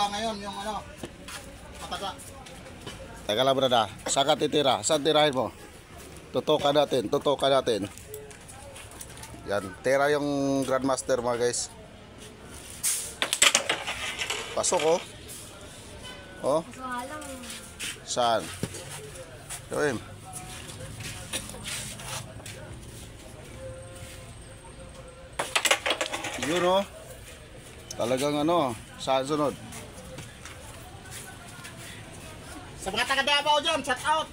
bula ngayon, yung ano, mataga. Teka lang brada, saan ka titira? Saan tirahin mo? Tutukan natin, tutukan natin. Yan, tira yung Grandmaster mga guys. Pasok oh. Oh. Saan? Gawin. Yun oh. Talagang ano, saan sunod? Sa mga taga Davao dyan, shout out.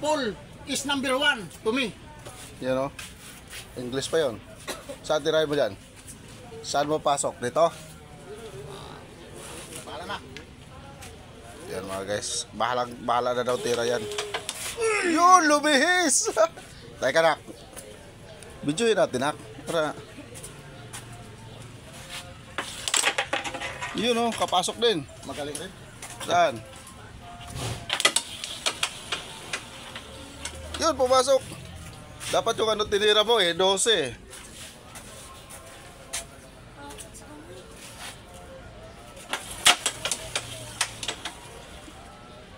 Paul is number 1 to me. Yan oh. English pa yun. Saan tirahin mo dyan? Saan mo pasok? Dito? Bahala na. Yan mga guys. Bahala na daw tira yan. Yun! Lumihis! Teka nak. Videoin natin nak. Para... Yun oh. Kapasok din. Magaling rin. Saan? Yun, pumasok. Dapat yung ano tinira mo 12.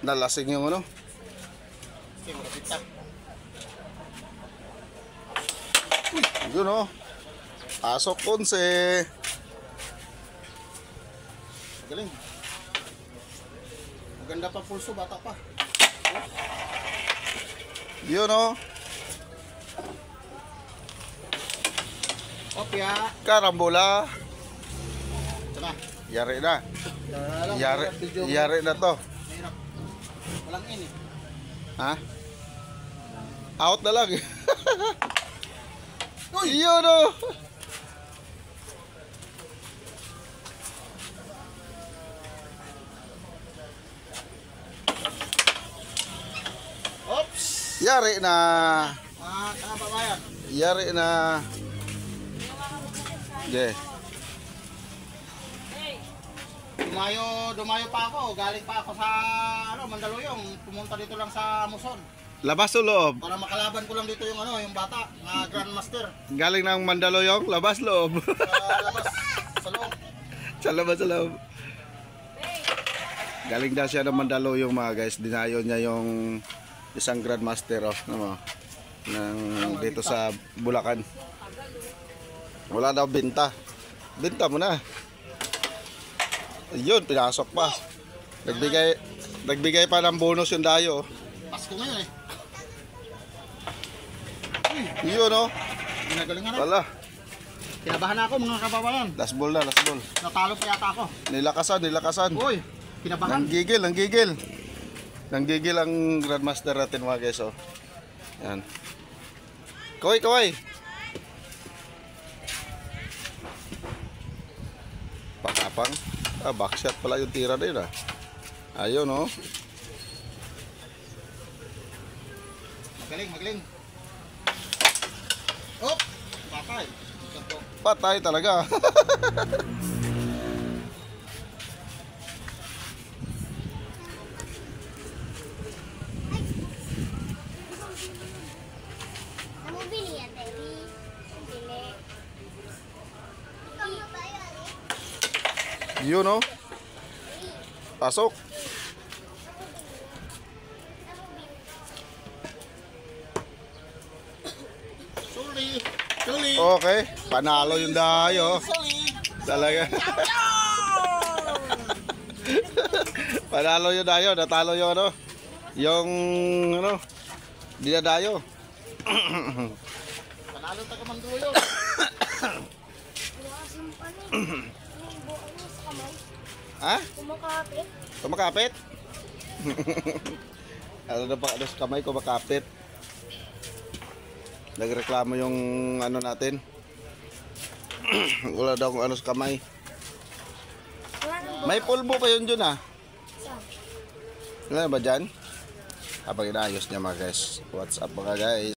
Nalasing yung ano. Okay, magkita. Yun oh. Pasok 11. Magaling. Maganda pa pulso, bata pa. Yun oh. Opya. Karambola. Tama. Yari na. Yari na to. Mahirap. Walang in eh. Ha? Out na lang. Yun oh. Oops. Yari na. Tanga pa bayan. Yari na. Okay. Dumayo pa ako. Galing pa ako sa Mandaluyong. Pumunta dito lang sa Muson. Labas o loob? Para makalaban ko lang dito yung yung bata na Grandmaster. Galing ng Mandaluyong, labas loob. Sa labas, sa loob. Sa labas sa loob. Galing daw siya ng Mandaluyong mga guys. Dinayo niya yung isang Grandmaster ng dito sa Bulacan. Wala daw binta. Binta mo na. Yun, pinasok pa. Nagbigay pa ng bonus yung dayo. Pasko ngayon eh. Yun oh. Ginagalingan na. Wala. Kinabahan ako mga kababayan. Last ball na, last ball. Natalo pa yata ako. Nilakasan. Uy, kinabahan. Nanggigil. Nanggigil ang Grandmaster natin mga guys oh. Yan. Kaway. Pakapang. Backshot pala yung tira na yun ah. Ayun oh. Magaling. Hop! Patay. Patay talaga. Yun oh. Pasok. Sorry. Okay. Panalo yung dayo. Talaga. Panalo yung dayo. Natalo yung ano. Yung ano. Dinadayo. Panalo taga Mandaluyong. Ha? Kumakapit. Kumakapit? Ano na pa sa kamay, kumakapit. Nagreklamo yung ano natin. Wala daw kung ano sa kamay. May pulbo pa yun dyan ah. Wala ba dyan? Habang inaayos niya mga guys. What's up mga guys?